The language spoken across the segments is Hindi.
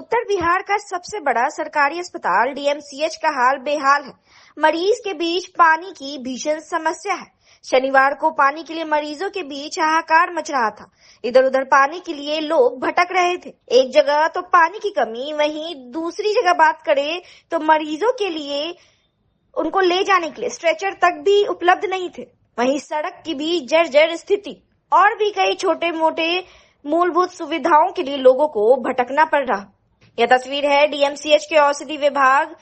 उत्तर बिहार का सबसे बड़ा सरकारी अस्पताल डीएमसीएच का हाल बेहाल है। मरीज के बीच पानी की भीषण समस्या है। शनिवार को पानी के लिए मरीजों के बीच हाहाकार मच रहा था। इधर उधर पानी के लिए लोग भटक रहे थे। एक जगह तो पानी की कमी, वहीं दूसरी जगह बात करें तो मरीजों के लिए उनको ले जाने के लिए स्ट्रेचर तक भी उपलब्ध नहीं थे। वहीं सड़क की भी जर्जर स्थिति और भी कई छोटे मोटे मूलभूत सुविधाओं के लिए लोगों को भटकना पड़ रहा। यह तस्वीर है डीएमसीएच के औषधि विभाग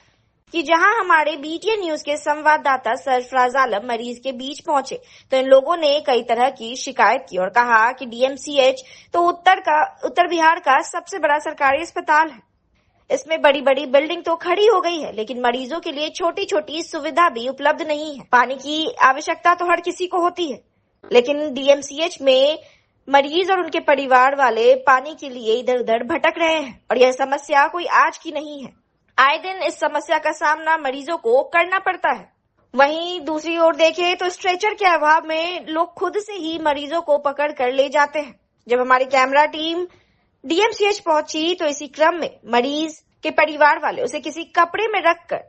की, जहां हमारे बीटीएन न्यूज के संवाददाता सरफराज आलम मरीज के बीच पहुंचे तो इन लोगों ने कई तरह की शिकायत की और कहा कि डीएमसीएच तो उत्तर बिहार का सबसे बड़ा सरकारी अस्पताल है। इसमें बड़ी बड़ी बिल्डिंग तो खड़ी हो गई है, लेकिन मरीजों के लिए छोटी छोटी सुविधा भी उपलब्ध नहीं है। पानी की आवश्यकता तो हर किसी को होती है, लेकिन डीएमसीएच में मरीज और उनके परिवार वाले पानी के लिए इधर उधर भटक रहे हैं और यह समस्या कोई आज की नहीं है। आए दिन इस समस्या का सामना मरीजों को करना पड़ता है। वहीं दूसरी ओर देखें तो स्ट्रेचर के अभाव में लोग खुद से ही मरीजों को पकड़ कर ले जाते हैं। जब हमारी कैमरा टीम डीएमसीएच पहुंची तो इसी क्रम में मरीज के परिवार वाले उसे किसी कपड़े में रखकर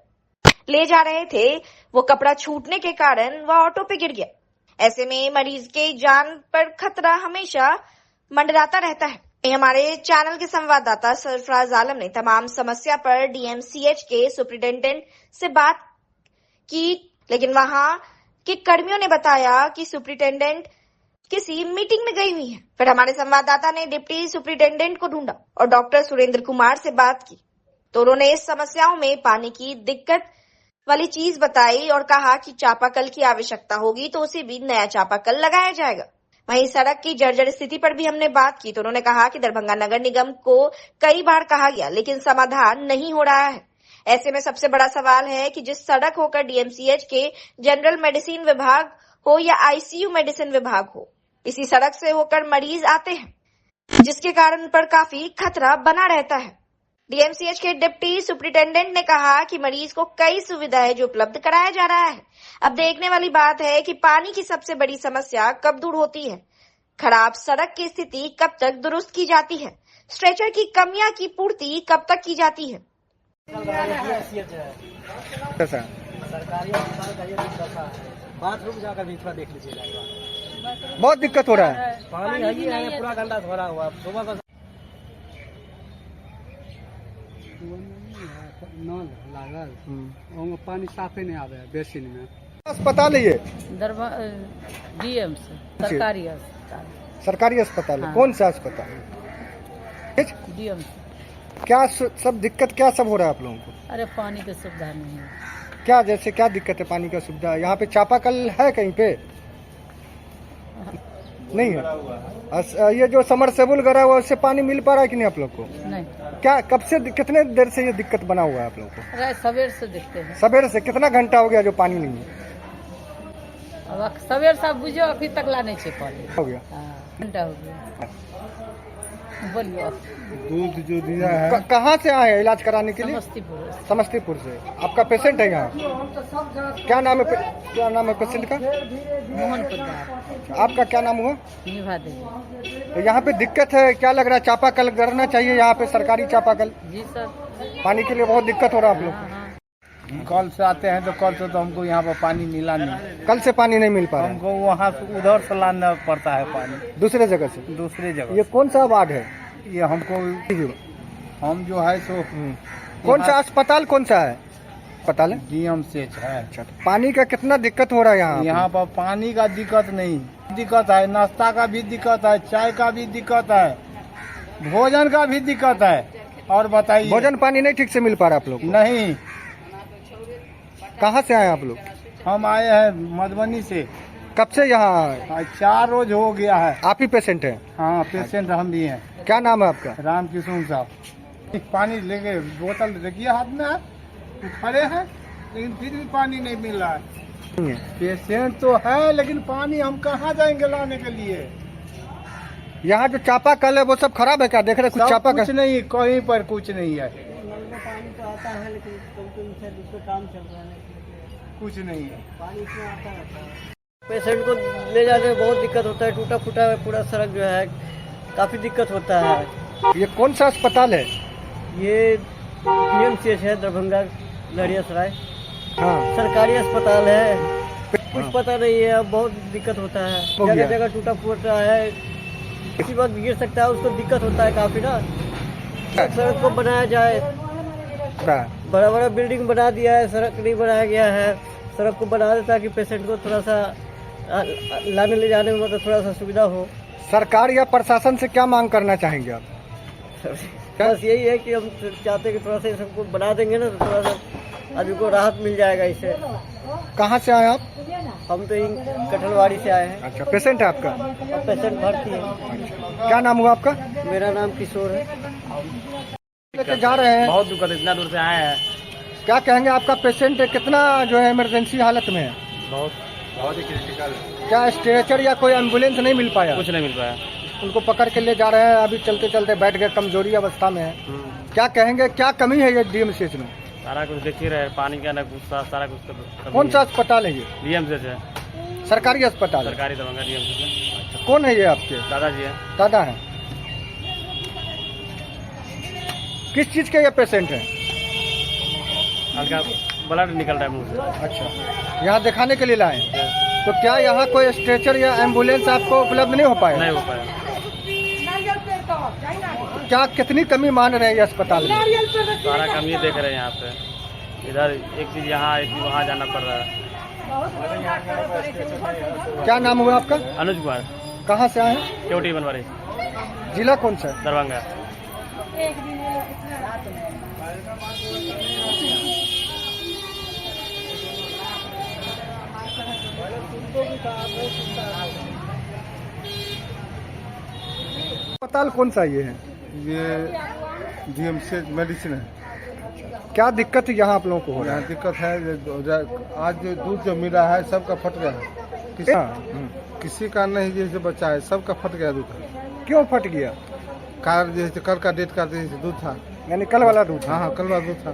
ले जा रहे थे। वो कपड़ा छूटने के कारण वह ऑटो पे गिर गया। ऐसे में मरीज के जान पर खतरा हमेशा मंडराता रहता है। हमारे चैनल के संवाददाता सरफराज आलम ने तमाम समस्या पर डीएमसीएच के सुपरिटेंडेंट से बात की, लेकिन वहां के कर्मियों ने बताया कि सुपरिटेंडेंट किसी मीटिंग में गई हुई है। फिर हमारे संवाददाता ने डिप्टी सुपरिटेंडेंट को ढूंढा और डॉक्टर सुरेंद्र कुमार से बात की तो उन्होंने इस समस्याओं में पानी की दिक्कत वाली चीज बताई और कहा कि चापाकल की आवश्यकता होगी तो उसे भी नया चापाकल लगाया जाएगा। वहीं सड़क की जर्जर स्थिति पर भी हमने बात की तो उन्होंने कहा कि दरभंगा नगर निगम को कई बार कहा गया, लेकिन समाधान नहीं हो रहा है। ऐसे में सबसे बड़ा सवाल है कि जिस सड़क होकर डीएमसीएच के जनरल मेडिसिन विभाग हो या आईसीयू मेडिसिन विभाग हो, इसी सड़क से होकर मरीज आते हैं, जिसके कारण पर काफी खतरा बना रहता है। डीएमसीएच के डिप्टी सुपरिटेंडेंट ने कहा कि मरीज को कई सुविधाएं जो उपलब्ध कराया जा रहा है। अब देखने वाली बात है कि पानी की सबसे बड़ी समस्या कब दूर होती है, खराब सड़क की स्थिति कब तक दुरुस्त की जाती है, स्ट्रेचर की कमियां की पूर्ति कब तक की जाती है। सरकारी अस्पताल का ये दशा है, बाथरूम जाकर भी थोड़ा देख लीजिएगा। बहुत दिक्कत हो रहा है। पानी है पूरा गंदा भरा हुआ। सुबह का नल लागल, पानी साफे नहीं आवे बेसिन में। अस्पताल है ये डीएम से सरकारी अस्पताल। सरकारी अस्पताल है। हाँ। कौन सा अस्पताल? डीएम से। क्या सब दिक्कत क्या सब हो रहा है आप लोगों को? अरे पानी की सुविधा नहीं है। क्या जैसे क्या दिक्कत है? पानी का सुविधा यहाँ पे चापाकल है कहीं पे? नहीं है। ये जो समरसेबुल गड़ा हुआ उससे पानी मिल पा रहा है कि नहीं आप लोग को? नहीं। क्या कब से कितने देर से ये दिक्कत बना हुआ है आप लोग को? अरे सवेर से दिखते हैं। सवेरे से कितना घंटा हो गया जो पानी नहीं है? अब सवेर से बुझो अभी तक ला नहीं छे पानी। हो गया घंटा हो गया। बोलिए आप। दूध जो दिया है कहाँ से आए हैं इलाज कराने के लिए? समस्तीपुर। समस्तीपुर से। आपका पेशेंट है यहाँ? क्या नाम है पेशेंट का? मोहन कुमार। आपका क्या नाम हुआ? निभा देवी। तो यहाँ पे दिक्कत है, क्या लग रहा है? चापाकल करना चाहिए यहाँ पे, सरकारी चापाकल। जी सर। पानी के लिए बहुत दिक्कत हो रहा है आप लोग हाँ, को। हाँ। कल से आते हैं तो कल से तो हमको यहाँ पर पानी मिला नहीं। कल से पानी नहीं मिल पा रहा है? हमको वहाँ से उधर से लाना पड़ता है पानी, दूसरे जगह से। दूसरे जगह। ये कौन सा वार्ड है? ये हमको हम जो है सो कौन सा अस्पताल कौन सा है? अस्पताल है डीएमसीएच है। अच्छा, तो पानी का कितना दिक्कत हो रहा है यहाँ? यहाँ पर पानी का दिक्कत नहीं, दिक्कत है नाश्ता का भी दिक्कत है, चाय का भी दिक्कत है, भोजन का भी दिक्कत है। और बताइए। भोजन पानी नहीं ठीक से मिल पा रहा है आप लोग को? नहीं। कहाँ से आए आप लोग? हम आए हैं मधुबनी से। कब से यहाँ आए? 4 रोज हो गया है। आप ही पेशेंट हैं? हाँ, पेशेंट हम भी हैं। क्या नाम है आपका? राम किशोर साहब। पानी लेके बोतल रखिए हाथ में, है तो खड़े हैं, लेकिन फिर भी पानी नहीं मिल रहा है। पेशेंट तो है, लेकिन पानी हम कहाँ जाएंगे लाने के लिए? यहाँ जो चापाकल है वो सब खराब है क्या? देख रहे कुछ सब चापाकल? कुछ नहीं, कहीं पर कुछ नहीं है। पानी तो आता है, लेकिन दूसरे काम चल रहा है, कुछ नहीं है। पानी इसमें आता रहता है। पेशेंट को ले जाने में बहुत दिक्कत होता है, टूटा फूटा पूरा सड़क जो है, काफी दिक्कत होता है। ये कौन सा अस्पताल है? ये DMCH है दरभंगा लहरियासराय, हाँ सरकारी अस्पताल है। कुछ पता नहीं है, अब बहुत दिक्कत होता है, हो गया। जगह जगह टूटा फूटा है, किसी वक्त गिर सकता है, उसको दिक्कत होता है काफी ना। सड़क को बनाया जाए, बड़ा बड़ा बिल्डिंग बना दिया है, सड़क नहीं बनाया गया है। सड़क को बना दे ताकि पेशेंट को थोड़ा सा लाने ले जाने में मतलब थोड़ा सा सुविधा हो। सरकार या प्रशासन से क्या मांग करना चाहेंगे आप? बस यही है कि हम चाहते हैं कि थोड़ा सा सबको बना देंगे ना तो थोड़ा सा आदमी को राहत मिल जाएगा इससे। कहाँ से आए आप? हम तो कठलवाड़ी से आए हैं। अच्छा, पेशेंट है आपका? अब पेशेंट भर्ती है। क्या नाम हुआ आपका? मेरा नाम किशोर है। लेके जा रहे हैं, बहुत दुखद, इतना दूर से आए हैं। क्या कहेंगे? आपका पेशेंट कितना जो है इमरजेंसी हालत में है? बहुत ही क्रिटिकल। क्या स्ट्रेचर या कोई एम्बुलेंस नहीं मिल पाया? कुछ नहीं मिल पाया। उनको पकड़ के ले जा रहे हैं, अभी चलते चलते बैठ गए, कमजोरी अवस्था में है। क्या कहेंगे, क्या कमी है ये DMCH में? सारा कुछ देख ही रहे, पानी का ना कुछ सारा कुछ। कौन सा अस्पताल है ये? DMCH है, सरकारी अस्पताल है? सरकारी दरभंगा DMCH है। कौन है ये आपके? दादाजी है। दादा है? किस चीज के ये पेशेंट है? हल्का ब्लड निकल रहा है मुंह से। अच्छा, यहाँ दिखाने के लिए लाए? तो क्या यहाँ कोई स्ट्रेचर या एम्बुलेंस आपको उपलब्ध नहीं हो पाया? नहीं हो पाया। क्या कितनी कमी मान रहे हैं ये अस्पताल में? सारा कमी देख रहे हैं यहाँ पे। इधर एक चीज यहाँ, एक चीज वहाँ जाना पड़ रहा है। क्या नाम हुआ आपका? अनुज कुमार, कहाँ से आए हैं? केवटी बनवारी, जिला कौन सा है? दरभंगा। अस्पताल कौन सा ये है? ये DMCH मेडिसिन है। क्या दिक्कत यहाँ आप लोगों को हो रहा यहाँ दिक्कत है, आज जो दूध जो मिला है सबका फट गया है। किसी का नहीं जैसे बचा है, सबका फट गया दूध। है? क्यों फट गया? कार जैसे कल का डेट का जैसे दूध था। यानी कल वाला दूध? हाँ हाँ, कल वाला दूध था।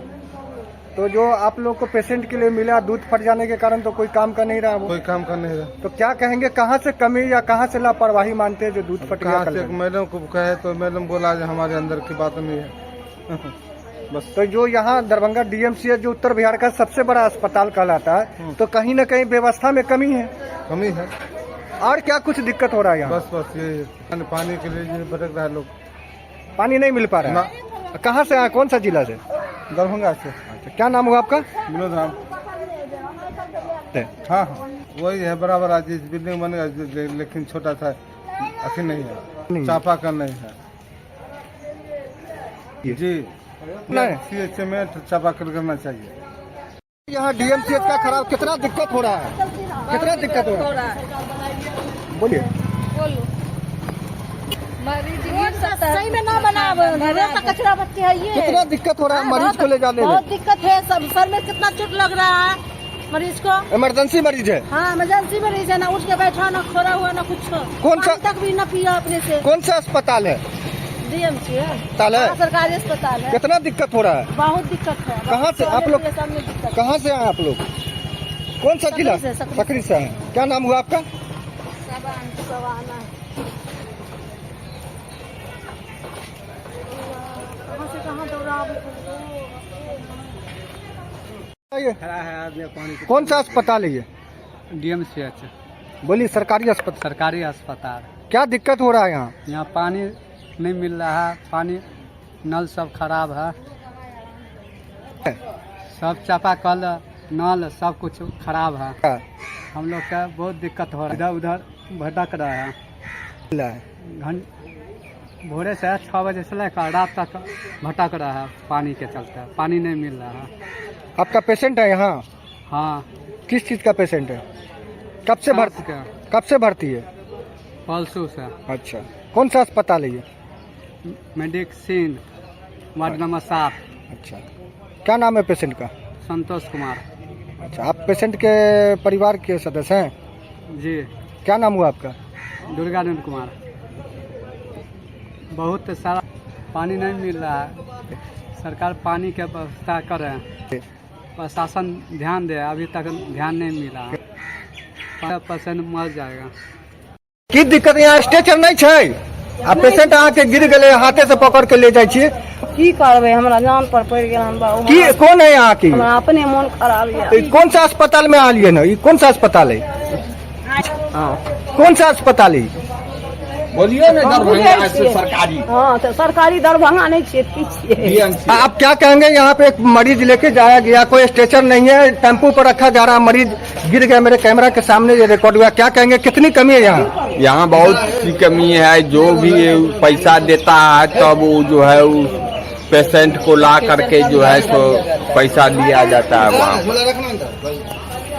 तो जो आप लोग को पेशेंट के लिए मिला, दूध फट जाने के कारण तो कोई काम कर नहीं रहा वो? कोई काम कर नहीं रहा। तो क्या कहेंगे, कहाँ से कमी या कहाँ से लापरवाही मानते हैं जो दूध फट गया? कहाँ से मैडम को कहे तो मैडम बोला जो हमारे अंदर की बात नहीं है। बस। तो जो यहाँ दरभंगा DMCH जो उत्तर बिहार का सबसे बड़ा अस्पताल कहलाता है, तो कहीं न कहीं व्यवस्था में कमी है? कमी है। और क्या कुछ दिक्कत हो रहा है यहाँ? बस ये पानी के लिए भटक रहा है लोग, पानी नहीं मिल पा रहा है। कहाँ से आए, कौन सा जिला से? दरभंगा से। अच्छा, क्या नाम हुआ आपका? विनोद राम। हाँ हाँ, वही है, बराबर आज बिल्डिंग बनेगा लेकिन छोटा सा अथी नहीं है, चापाकल नहीं है जी। CH में चापाकल करना चाहिए। यहाँ DMCH का खराब, कितना दिक्कत हो रहा है? कितना दिक्कत हो रहा है? बोलिए। सही में ना बना, कचरा बच्चे है ये। कितना दिक्कत हो रहा है मरीज को ले जाने में? बहुत दिक्कत है, सब सर में कितना चोट लग रहा है मरीज को। इमरजेंसी मरीज है? हाँ, इमरजेंसी मरीज है, ना उठ के बैठा, ना खोरा हुआ, ना कुछ। कौन सा तक भी ना पिया अपने से। कौन सा अस्पताल है? DMCH है, है? सरकारी अस्पताल है। कितना दिक्कत हो रहा है? बहुत दिक्कत है। कहाँ से आप लोग? दिक्कत। कहाँ से आए आप लोग? कौन सा जिला? सकरी से आए। क्या नाम हुआ आपका? कौन सा अस्पताल है ये? DMCH बोलिए। सरकारी अस्पताल? सरकारी अस्पताल। क्या दिक्कत हो रहा है यहाँ? यहाँ पानी नहीं मिल रहा है, पानी नल सब खराब है, सब चापाकल नल सब कुछ खराब है। हम लोग का बहुत दिक्कत हो रहा है, इधर उधर भटक रहा है। भोरे से 6 बजे से लेकर रात तक भटक रहा है, पानी के चलते पानी नहीं मिल रहा है। आपका पेशेंट है यहाँ? हाँ। किस चीज का पेशेंट है? कब से भर्ती है? पल्सू से। अच्छा, कौन सा अस्पताल है ये? Medicine, ward number 7। अच्छा, क्या नाम है पेशेंट का? संतोष कुमार। अच्छा, आप पेशेंट के परिवार के सदस्य हैं? जी। क्या नाम हुआ आपका? दुर्गानंद कुमार। बहुत सारा पानी नहीं मिल रहा है, सरकार पानी की व्यवस्था कर रहे हैं, प्रशासन ध्यान दे, अभी तक ध्यान नहीं मिला। 5% मर जाएगा। की दिक्कत यहाँ स्ट्रेचर नहीं है? आ पेशेंट आके गिर गए, हाथे से पकड़ के ले जाए छिए, की करबे, हमरा जान पर पड़ गेल हम बाबू। की कौन है यहाँ की? हमरा अपने मन खराब है। ई कौन सा अस्पताल में आलिए ना? ये कौन सा अस्पताल है? कौन सा अस्पताल है? बोलिए ना, दरभंगा से सरकारी। हाँ तो सरकारी दरभंगा नहीं छिए। आप क्या कहेंगे? यहाँ पे एक मरीज लेके जाया गया, कोई स्ट्रेचर नहीं है, टेम्पू पर रखा जा रहा, मरीज गिर गया, मेरे कैमरा के सामने ये रिकॉर्ड हुआ। क्या कहेंगे, कितनी कमी है यहाँ? यहाँ बहुत सी कमी है। जो भी पैसा देता है तब वो जो है उस पेशेंट को ला करके जो है सो पैसा लिया जाता है वहाँ।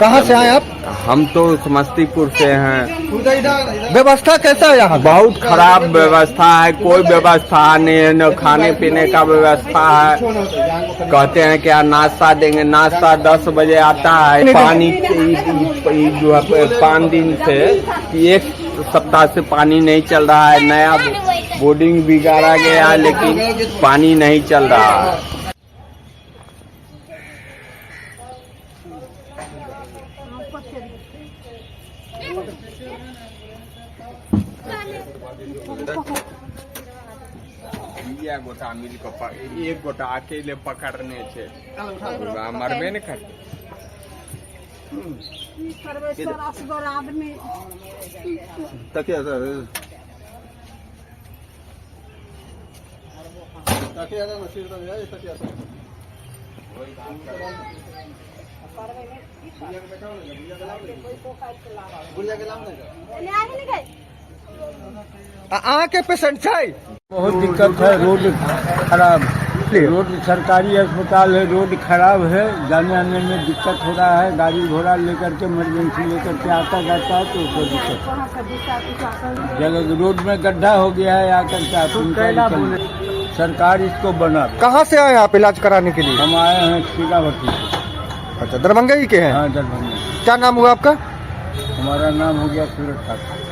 कहाँ से आए आप? हम तो समस्तीपुर से हैं। व्यवस्था कैसा है यहाँ? बहुत खराब व्यवस्था है, कोई व्यवस्था नहीं है, न खाने पीने का व्यवस्था है। कहते हैं क्या नाश्ता देंगे, नाश्ता 10 बजे आता है। पानी जो है 5 दिन से 1 सप्ताह से पानी नहीं चल रहा है। नया बोर्डिंग बिगाड़ा गया है लेकिन पानी नहीं चल रहा है। गोटा मिल के एक गोटा अकेले पकड़ने से मरबे न कर। तकिया सर आके पेशेंट छै, बहुत दिक्कत है। रोड खराब, रोड सरकारी अस्पताल है, रोड खराब है, जाने आने में दिक्कत हो रहा है। गाड़ी घोड़ा लेकर के इमरजेंसी लेकर के आता जाता है तो उसको दिक्कत। जगह रोड में गड्ढा हो गया है, आकर के सरकार इसको बना। कहाँ से आए आप इलाज कराने के लिए? हम आए हैं सीतावर्ती से। अच्छा, दरभंगा ही के हैं? हाँ, दरभंगा। क्या नाम हुआ आपका? हमारा नाम हो गया सूरज ठाकुर।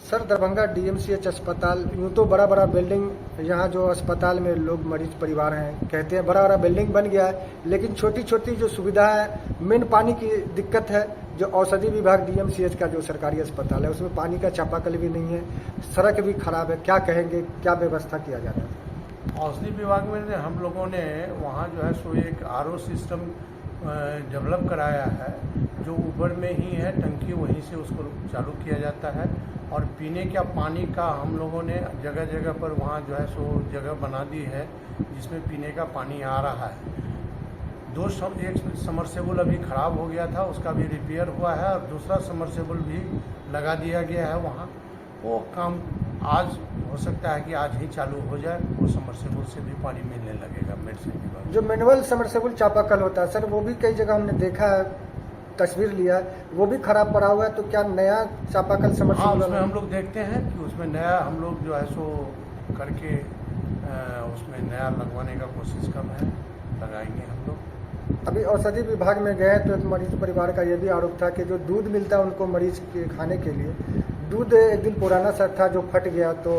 सर, दरभंगा डीएमसीएच अस्पताल, यूँ तो बड़ा बड़ा बिल्डिंग, यहाँ जो अस्पताल में लोग मरीज परिवार हैं कहते हैं बड़ा बड़ा बिल्डिंग बन गया है, लेकिन छोटी छोटी जो सुविधा है, मेन पानी की दिक्कत है। जो औषधि विभाग डीएमसीएच का जो सरकारी अस्पताल है उसमें पानी का चापाकल भी नहीं है, सड़क भी खराब है। क्या कहेंगे, क्या व्यवस्था किया जाता है? औषधि विभाग में हम लोगों ने वहाँ जो है सो एक आरओ सिस्टम डेवलप कराया है, जो ऊपर में ही है टंकी, वहीं से उसको चालू किया जाता है। और पीने का पानी का हम लोगों ने जगह जगह पर वहाँ जो है सो जगह बना दी है जिसमें पीने का पानी आ रहा है। एक समरसेबल अभी ख़राब हो गया था, उसका भी रिपेयर हुआ है, और दूसरा समरसेबल भी लगा दिया गया है वहाँ। वो काम आज हो सकता है कि आज ही चालू हो जाए, वो समरसेबल से भी पानी मिलने लगेगा मेडिसिन के बाद। जो मैनुअल समरसेबल चापाकल होता है सर, वो भी कई जगह हमने देखा है, तस्वीर लिया है, वो भी खराब पड़ा हुआ है। तो क्या नया चापाकल समरसेबल? हाँ, उसमें हम लोग देखते हैं कि उसमें नया हम लोग जो है सो करके उसमें नया लगवाने का कोशिश कर रहे हैं, लगाएंगे हम लोग। अभी औषधि विभाग में गए तो एक मरीज परिवार का ये भी आरोप था कि जो दूध मिलता है उनको मरीज के खाने के लिए, दूध एक दिन पुराना सा था जो फट गया, तो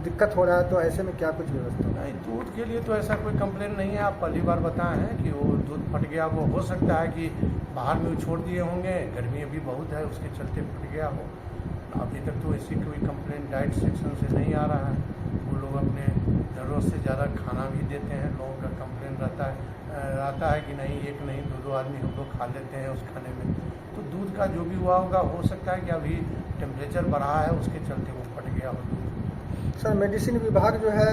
दिक्कत हो रहा है। तो ऐसे में क्या कुछ व्यवस्था? नहीं, दूध के लिए तो ऐसा कोई कंप्लेन नहीं है। आप पहली बार बताए हैं कि वो दूध फट गया। वो हो सकता है कि बाहर में छोड़ दिए होंगे, गर्मी अभी बहुत है उसके चलते फट गया हो। अभी तक तो ऐसी कोई कंप्लेन डाइट सेक्शन से नहीं आ रहा है। वो लोग अपने ज़रूरत से ज़्यादा खाना भी देते हैं। लोगों का कंप्लेन आता है कि नहीं, एक नहीं 2-2 आदमी हम लोग खा लेते हैं उस खाने में। तो दूध का जो भी हुआ होगा, हो सकता है कि अभी टेम्परेचर बढ़ा है उसके चलते वो फट गया हो दूध। सर, मेडिसिन विभाग जो है,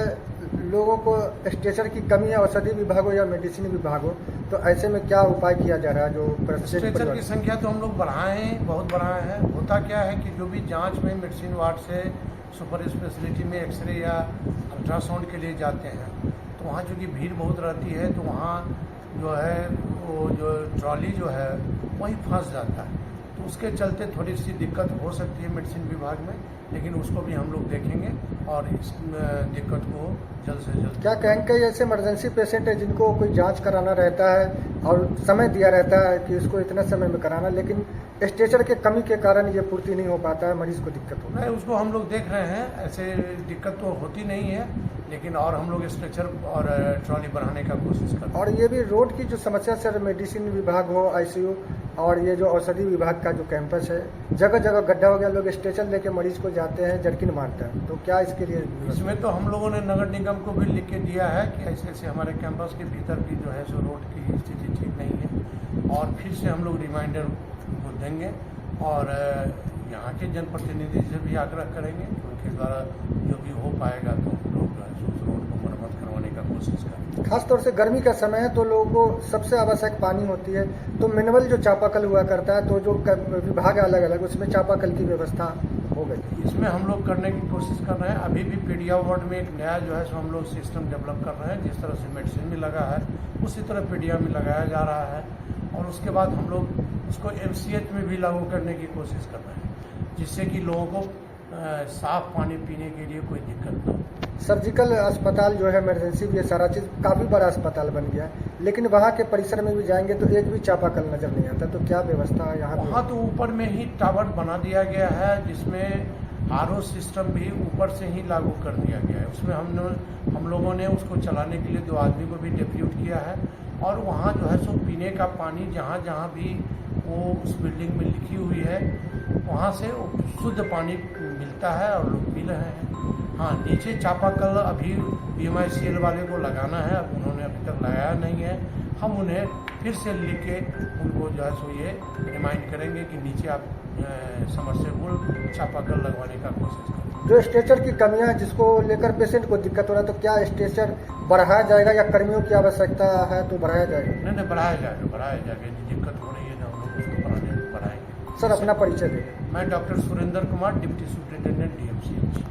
लोगों को स्ट्रेचर की कमी है, औषधि विभाग हो या मेडिसिन विभाग हो, तो ऐसे में क्या उपाय किया जा रहा है? जो स्ट्रेचर की संख्या तो हम लोग बढ़ाए हैं, बहुत बढ़ाए हैं। होता क्या है कि जो भी जांच में मेडिसिन वार्ड से सुपर स्पेशलिटी में एक्सरे या अल्ट्रासाउंड के लिए जाते हैं, तो वहाँ चूँकि भीड़ बहुत रहती है, तो वहाँ जो है वो जो ट्रॉली जो है वही फंस जाता है। तो उसके चलते थोड़ी सी दिक्कत हो सकती है मेडिसिन विभाग में, लेकिन उसको भी हम लोग देखेंगे और इस दिक्कत को जल्द से जल्द। क्या कहेंगे, कई ऐसे इमरजेंसी पेशेंट है जिनको कोई जांच कराना रहता है और समय दिया रहता है कि इसको इतना समय में कराना, लेकिन स्ट्रेचर के कमी के कारण ये पूर्ति नहीं हो पाता है, मरीज को दिक्कत होती है? नहीं, उसको हम लोग देख रहे हैं। ऐसे दिक्कत तो होती नहीं है, लेकिन और हम लोग स्ट्रेचर और ट्रॉली बढ़ाने का कोशिश करते हैं। और ये भी रोड की जो समस्या सर, मेडिसिन विभाग हो, आईसीयू और ये जो औषधि विभाग का जो कैंपस है, जगह जगह गड्ढा हो गया, लोग स्ट्रेचर लेके मरीज को जाते हैं, जर्किन मारते हैं, तो क्या इसके लिए? इसमें तो हम लोगों ने नगर निगम को भी लिख के दिया है कि ऐसे ऐसे हमारे कैंपस के भीतर भी जो है सो रोड की स्थिति ठीक नहीं है, और फिर से हम लोग रिमाइंडर को देंगे और यहाँ के जनप्रतिनिधि से भी आग्रह करेंगे कि उनके द्वारा जो भी हो पाएगा तो लोग जो है उस रोड को मरम्मत करवाने का कोशिश करें। खासतौर से गर्मी का समय है तो लोगों को सबसे आवश्यक पानी होती है, तो मिनरल जो चापाकल हुआ करता है, तो जो विभाग है अलग अलग, उसमें चापाकल की व्यवस्था हो गई। इसमें हम लोग करने की कोशिश कर रहे हैं। अभी भी पीडिया वार्ड में एक नया जो है सो हम लोग सिस्टम डेवलप कर रहे हैं। जिस तरह से मेडिसिन में लगा है उसी तरह पीडिया में लगाया जा रहा है, और उसके बाद हम लोग उसको MCH में भी लागू करने की कोशिश कर रहे हैं, जिससे कि लोगों को साफ पानी पीने के लिए कोई दिक्कत न हो। सर्जिकल अस्पताल जो है, इमरजेंसी भी है, सारा चीज़ काफ़ी बड़ा अस्पताल बन गया है, लेकिन वहाँ के परिसर में भी जाएंगे तो एक भी चापाकल नजर नहीं आता, तो क्या व्यवस्था है यहाँ? वहाँ तो ऊपर में ही टावर बना दिया गया है, जिसमें RO सिस्टम भी ऊपर से ही लागू कर दिया गया है। उसमें हम लोगों ने उसको चलाने के लिए 2 आदमी को भी डेप्यूट किया है, और वहाँ जो है सो पीने का पानी जहाँ जहाँ भी वो उस बिल्डिंग में लिखी हुई है वहाँ से शुद्ध पानी मिलता है और लोग पी रहे हैं। हाँ, नीचे चापाकल अभी BMICL वाले को लगाना है, अब उन्होंने अभी तक लगाया नहीं है। हम उन्हें फिर से लिख के उनको जो है सो ये रिमाइंड करेंगे कि नीचे आप समरसेबुल चापाकल लगवाने का कोशिश करें। जो स्ट्रेचर की कमियां हैं जिसको लेकर पेशेंट को दिक्कत हो रहा है, तो क्या स्ट्रेचर बढ़ाया जाएगा या कर्मियों की आवश्यकता है तो बढ़ाया जाएगा? नहीं, बढ़ाया जाएगा। दिक्कत हो रही है ना, हम लोग उसको बढ़ाएंगे। सर, अपना परिचय दें। मैं doctor Surendra Kumar, deputy superintendent DMCH।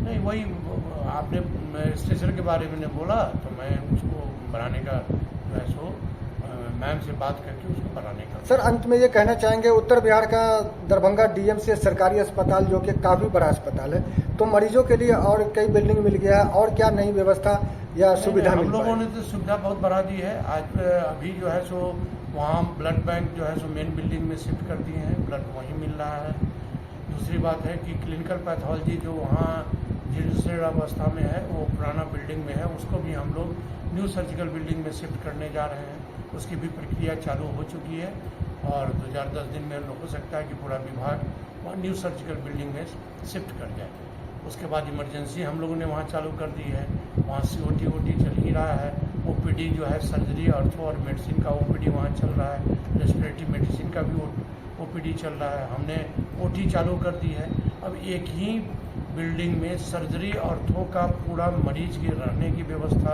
नहीं, वही आपने स्ट्रेचर के बारे में बोला तो मैं उसको बढ़ाने का जो है सो मैम से बात करके उसको बढ़ाने का। सर, अंत में ये कहना चाहेंगे, उत्तर बिहार का दरभंगा DMCH सरकारी अस्पताल जो कि काफ़ी बड़ा अस्पताल है, तो मरीजों के लिए और कई बिल्डिंग मिल गया है, और क्या नई व्यवस्था या सुविधा मिल? हम लोगों ने तो सुविधा बहुत बढ़ा दी है। आज अभी जो है सो वहाँ ब्लड बैंक जो है सो मेन बिल्डिंग में शिफ्ट कर दिए हैं, ब्लड वहीं मिल रहा है। दूसरी बात है कि क्लिनिकल पैथोलॉजी जो वहाँ जीर्ण अवस्था में है वो पुराना बिल्डिंग में है, उसको भी हम लोग न्यू सर्जिकल बिल्डिंग में शिफ्ट करने जा रहे हैं। उसकी भी प्रक्रिया चालू हो चुकी है, और 2010 दिन में हो सकता है कि पूरा विभाग वहाँ न्यू सर्जिकल बिल्डिंग में शिफ्ट कर जाए। उसके बाद इमरजेंसी हम लोगों ने वहाँ चालू कर दी है, वहाँ COT चल ही रहा है। OPD जो है सर्जरी, ऑर्थो और मेडिसिन का OPD वहाँ चल रहा है, रेस्पिरेटरी मेडिसिन का भी OPD चल रहा है। हमने OT चालू कर दी है। अब एक ही बिल्डिंग में सर्जरी, ऑर्थो का पूरा मरीज के रहने की व्यवस्था,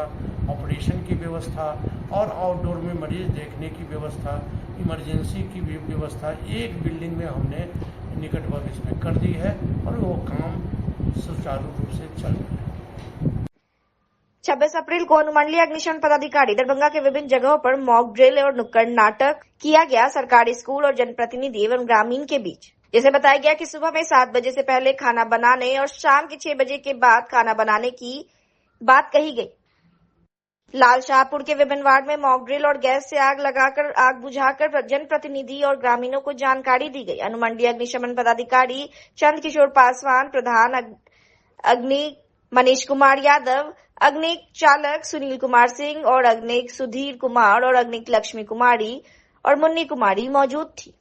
ऑपरेशन की व्यवस्था और आउटडोर में मरीज देखने की व्यवस्था, इमरजेंसी की भी व्यवस्था एक बिल्डिंग में हमने निकट भविष्य में कर दी है, और वो काम सुचारू रूप से चल रहा है। 26 अप्रैल को अनुमंडलीय अग्निशमन पदाधिकारी दरभंगा के विभिन्न जगहों पर मॉक ड्रिल और नुक्कड़ नाटक किया गया सरकारी स्कूल और जनप्रतिनिधि एवं ग्रामीण के बीच। जैसे बताया गया कि सुबह में 7 बजे से पहले खाना बनाने और शाम के 6 बजे के बाद खाना बनाने की बात कही गई। लाल शाहपुर के विभिन्न वार्ड में मॉक ड्रिल और गैस से आग बुझाकर जनप्रतिनिधि और ग्रामीणों को जानकारी दी गई। अनुमंडलीय अग्निशमन पदाधिकारी चंद किशोर पासवान, प्रधान अग्निक मनीष कुमार यादव, अग्निक चालक सुनील कुमार सिंह और अग्निक सुधीर कुमार और अग्निक लक्ष्मी कुमारी और मुन्नी कुमारी मौजूद थी।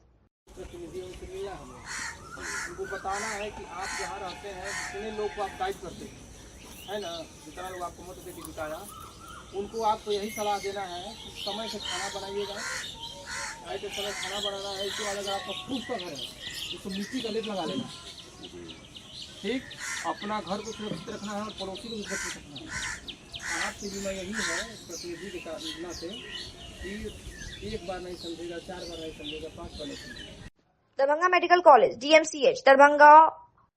उनको बताना है कि आप जहाँ रहते हैं जितने लोग को आप गाइड करते हैं ना, जितना लोग आपको मत देके बिताया, उनको आपको यही सलाह देना है कि समय से खाना बनाइएगा। चाय के समय खाना बनाना है। इसके बाद अगर आपका फूड का घर है उसको मिट्टी का लेप लगा लेना, ठीक। अपना घर को सुरक्षित रखना है और पड़ोसी को भी सुरक्षित रखना है। आपकी बीमा यही है प्रतिनिधि के योजना से कि 1 बार नहीं समझेगा, 4 बार नहीं समझेगा, 5 बार नहीं समझेगा। Darbhanga medical college DMCH, Darbhanga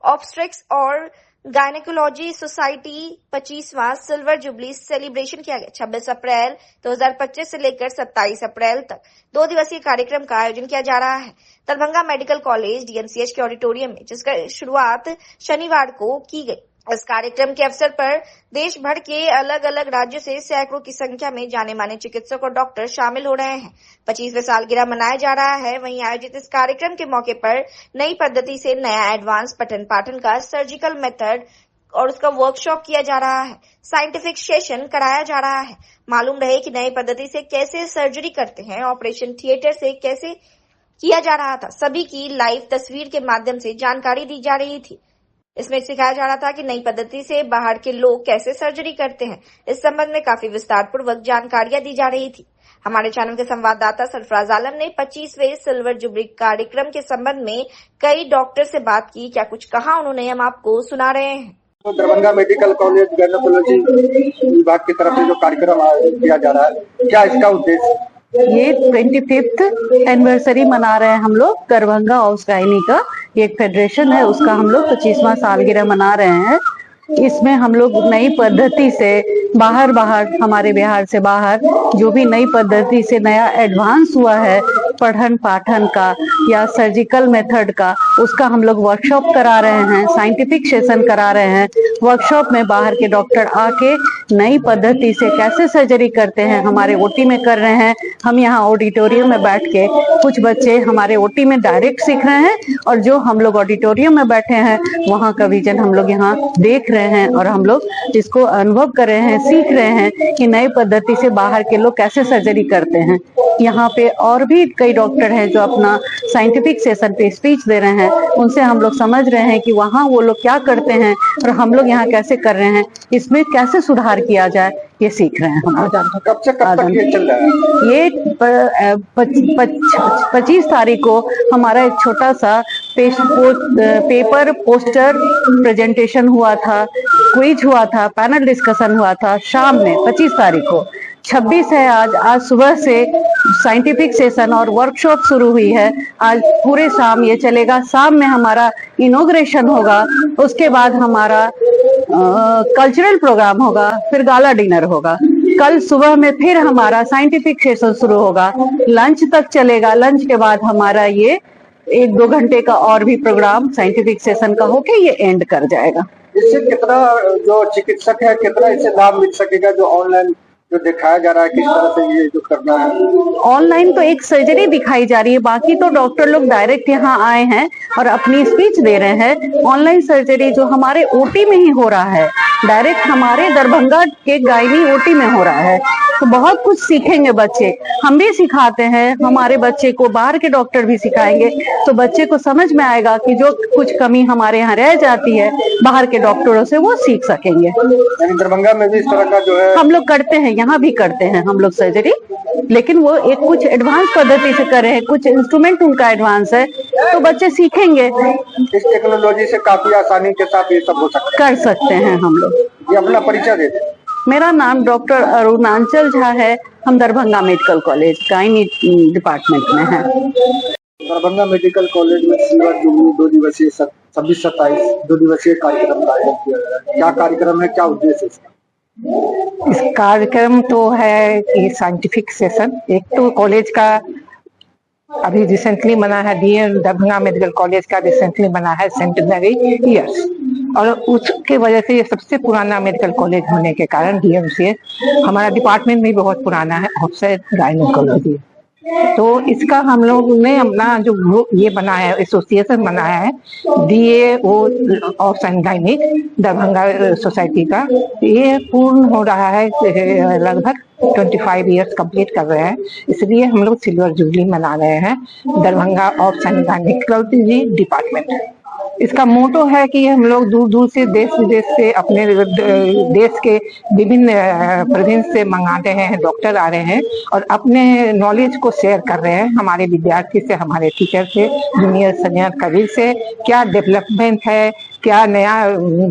obstetrics और गायनेकोलॉजी सोसाइटी 25वां सिल्वर जुबली सेलिब्रेशन किया गया। 26 अप्रैल 2025 से लेकर 27 अप्रैल तक 2 दिवसीय कार्यक्रम का आयोजन किया जा रहा है दरभंगा मेडिकल कॉलेज DMCH के ऑडिटोरियम में, जिसका शुरुआत शनिवार को की गई। इस कार्यक्रम के अवसर पर देश भर के अलग अलग राज्यों से सैकड़ों की संख्या में जाने माने चिकित्सक और डॉक्टर शामिल हो रहे हैं। 25वें सालगिरह मनाया जा रहा है। वहीं आयोजित इस कार्यक्रम के मौके पर नई पद्धति से नया एडवांस पठन पाठन का सर्जिकल मेथड और उसका वर्कशॉप किया जा रहा है, साइंटिफिक सेशन कराया जा रहा है। मालूम रहे कि नई पद्धति से कैसे सर्जरी करते हैं, ऑपरेशन थिएटर से कैसे किया जा रहा था, सभी की लाइव तस्वीर के माध्यम से जानकारी दी जा रही थी। इसमें सिखाया जा रहा था कि नई पद्धति से बाहर के लोग कैसे सर्जरी करते हैं। इस संबंध में काफी विस्तार पूर्वक जानकारियां दी जा रही थी। हमारे चैनल के संवाददाता सरफराज आलम ने 25वें सिल्वर जुबली कार्यक्रम के संबंध में कई डॉक्टर से बात की। क्या कुछ कहा उन्होंने, हम आपको सुना रहे हैं। तो दरभंगा मेडिकल कॉलेज गायनेकोलॉजी विभाग की तरफ से जो कार्यक्रम आयोजित किया जा रहा है, क्या इसका उद्देश्य? ये 25th एनिवर्सरी मना रहे हैं हम लोग। दरभंगा हाउस गायनी का एक फेडरेशन है, उसका हम लोग 25वां सालगिरह मना रहे हैं। इसमें हम लोग नई पद्धति से बाहर हमारे बिहार से बाहर जो भी नई पद्धति से नया एडवांस हुआ है पठन पाठन का या सर्जिकल मेथड का, उसका हम लोग वर्कशॉप करा रहे हैं, साइंटिफिक सेशन करा रहे हैं। वर्कशॉप में बाहर के डॉक्टर आके नई पद्धति से कैसे सर्जरी करते हैं हमारे ओटी में कर रहे हैं। हम यहाँ ऑडिटोरियम में बैठ के कुछ बच्चे हमारे ओटी में डायरेक्ट सीख रहे हैं और जो हम लोग ऑडिटोरियम में बैठे हैं वहाँ का विजन हम लोग यहाँ देख रहे हैं और हम लोग इसको अनुभव कर रहे हैं, सीख रहे हैं कि नई पद्धति से बाहर के लोग कैसे सर्जरी करते हैं। यहाँ पे और भी कई डॉक्टर हैं जो अपना साइंटिफिक सेशन पे स्पीच दे रहे हैं, उनसे हम लोग समझ रहे हैं कि वहाँ वो लोग क्या करते हैं और हम लोग यहाँ कैसे कर रहे हैं, इसमें कैसे सुधार किया जाए, ये सीख रहे हैं हम लोग। कब से कब तक ये चल रहा है? ये 25 तारीख को हमारा एक छोटा सा पेपर पोस्टर प्रेजेंटेशन हुआ था, क्विज हुआ था, पैनल डिस्कशन हुआ था शाम में 25 तारीख को। 26 है आज सुबह से साइंटिफिक सेशन और वर्कशॉप शुरू हुई है। आज पूरे शाम ये चलेगा। शाम में हमारा इनॉग्रेशन होगा, उसके बाद हमारा कल्चरल प्रोग्राम होगा, फिर गाला डिनर होगा। कल सुबह में फिर हमारा साइंटिफिक सेशन शुरू होगा, लंच तक चलेगा। लंच के बाद हमारा ये 1-2 घंटे का और भी प्रोग्राम साइंटिफिक सेशन का होके ये एंड कर जाएगा। इससे कितना जो चिकित्सक है कितना इससे लाभ मिल सकेगा? जो ऑनलाइन जो दिखाया जा रहा है किस तरह से ये जो करना है? ऑनलाइन तो एक सर्जरी दिखाई जा रही है, बाकी तो डॉक्टर लोग डायरेक्ट यहाँ आए हैं और अपनी स्पीच दे रहे हैं। ऑनलाइन सर्जरी जो हमारे ओटी में ही हो रहा है, डायरेक्ट हमारे दरभंगा के गायनी ओटी में हो रहा है, तो बहुत कुछ सीखेंगे बच्चे। हम भी सिखाते हैं, हमारे बच्चे को बाहर के डॉक्टर भी सिखाएंगे, तो बच्चे को समझ में आएगा कि जो कुछ कमी हमारे यहाँ रह जाती है बाहर के डॉक्टरों से वो सीख सकेंगे। दरभंगा में भी इस तरह का जो है हम लोग करते हैं, यहाँ भी करते हैं हम लोग सर्जरी, लेकिन वो एक कुछ एडवांस पद्धति से कर रहे हैं, कुछ इंस्ट्रूमेंट उनका एडवांस है, तो बच्चे सीखेंगे। इस टेक्नोलॉजी से काफी आसानी के साथ ये सब हो सकता है, कर सकते हैं हम लोग। ये अपना परिचय दे दें। मेरा नाम डॉक्टर अरुणाचल झा है। हम Darbhanga medical college gynae department में है। दरभंगा मेडिकल कॉलेज में सिल्वर जुबली 2 दिवसीय 26-27 2 दिवसीय कार्यक्रम का आयोजन किया जा रहा है। क्या कार्यक्रम है, क्या उद्देश्य है इसका? इस कार्यक्रम तो है कि साइंटिफिक सेशन, एक तो कॉलेज का अभी रिसेंटली बना है, डीएम दरभंगा मेडिकल कॉलेज का रिसेंटली बना है सेंटेनरी ईयर्स, और उसके वजह से ये सबसे पुराना मेडिकल कॉलेज होने के कारण डीएमसीएच हमारा डिपार्टमेंट भी बहुत पुराना है, ऑफिसर गायनेकोलॉजी। तो इसका हम लोग ने अपना जो ग्रुप ये बनाया है, एसोसिएशन बनाया है DAO of and gynaec Darbhanga society का। ये पूर्ण हो रहा है, लगभग 25 ईयर्स कंप्लीट कर रहे हैं, इसलिए हम लोग सिल्वर जुबली मना रहे हैं Darbhanga of and gynaecology department. इसका मोटो है कि हम लोग दूर दूर से देश विदेश से अपने देश के विभिन्न प्रोविंस से मंगाते हैं, डॉक्टर आ रहे हैं और अपने नॉलेज को शेयर कर रहे हैं हमारे विद्यार्थी से, हमारे टीचर से, जूनियर सीनियर करीब से। क्या डेवलपमेंट है, क्या नया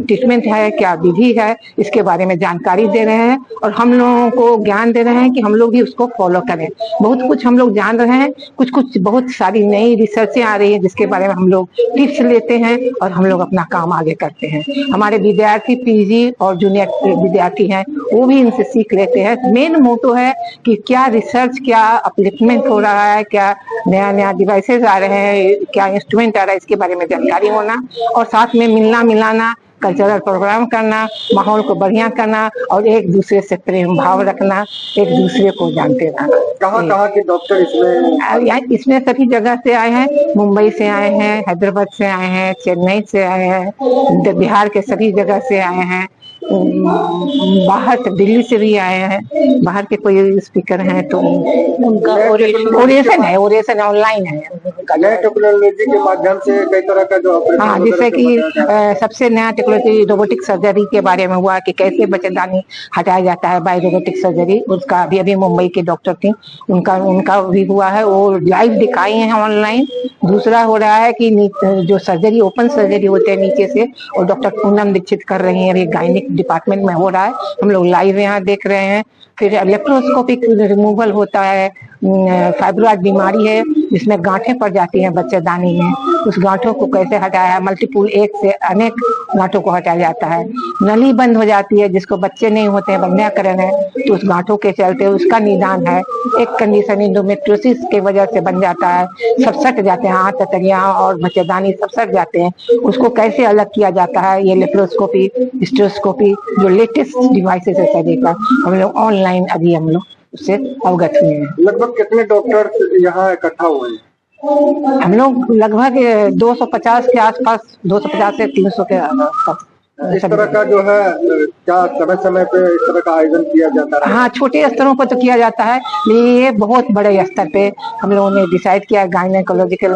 ट्रीटमेंट है, क्या विधि है, इसके बारे में जानकारी दे रहे हैं और हम लोगों को ज्ञान दे रहे हैं कि हम लोग भी उसको फॉलो करें। बहुत कुछ हम लोग जान रहे हैं, कुछ बहुत सारी नई रिसर्चें आ रही है जिसके बारे में हम लोग टिप्स लेते हैं और हम लोग अपना काम आगे करते हैं। हमारे विद्यार्थी पीजी और जूनियर विद्यार्थी हैं, वो भी इनसे सीख लेते हैं। मेन मोटो है कि क्या रिसर्च, क्या अपलिफ्टमेंट हो रहा है, क्या नया नया डिवाइसेस आ रहे हैं, क्या इंस्ट्रूमेंट आ रहा है, इसके बारे में जानकारी होना और साथ में मिलना मिलाना, कल्चरल प्रोग्राम करना, माहौल को बढ़िया करना और एक दूसरे से प्रेम भाव रखना, एक दूसरे को जानते रहना। कहाँ के डॉक्टर इसमें सभी जगह से आए हैं, मुंबई से आए हैं, हैदराबाद से आए हैं, चेन्नई से आए हैं, बिहार के सभी जगह से आए हैं, बाहर से दिल्ली से भी आए हैं, बाहर के कोई स्पीकर हैं तो उनका ओरेशन ऑनलाइन है। नए टेक्नोलॉजी के माध्यम से कई तरह का जो हाँ, जैसे कि सबसे नया टेक्नोलॉजी रोबोटिक सर्जरी के बारे में हुआ कि कैसे बच्चेदानी हटाया जाता है बाय रोबोटिक सर्जरी। उसका अभी मुंबई के डॉक्टर थी, उनका भी हुआ है, वो लाइव दिखाई है ऑनलाइन। दूसरा हो रहा है कि जो सर्जरी ओपन सर्जरी होते हैं नीचे से, और डॉक्टर पूनम दीक्षित कर रही है, अभी गायनिक डिपार्टमेंट में हो रहा है, हम लोग लाइव यहाँ देख रहे हैं। फिर लेप्रोस्कोपिक रिमूवल होता है, फाइब्रॉइड बीमारी है जिसमें गांठें पड़ जाती हैं बच्चेदानी में, उस गांठों को कैसे हटाया है, मल्टीपुल एक से अनेक गांठों को हटाया जाता है। नली बंद हो जाती है जिसको बच्चे नहीं होते हैं, बंध्याकरण है, तो उस गांठों के चलते उसका निदान है। एक कंडीशन इंडोमेट्रियोसिस की वजह से बन जाता है, सब सट जाते हैं, हाथ ततरियां और बच्चेदानी सब सट जाते हैं, उसको कैसे अलग किया जाता है, ये लेप्रोस्कोपी, हिस्टेरोस्कोपी जो लेटेस्ट डिवाइसेस है सभी का, हम लोग ऑनलाइन अभी हम लोग उससे अवगत हुए हैं। लगभग कितने डॉक्टर यहाँ इकट्ठा हुए हैं? हम लोग लगभग 250 के आसपास, 250 से 300 के आसपास। इस तरह का जो है क्या समय समय पे इस तरह का आयोजन किया जाता है? हाँ, छोटे स्तरों पर तो किया जाता है, लेकिन ये बहुत बड़े स्तर पे हम लोगों ने डिसाइड किया, gynaecological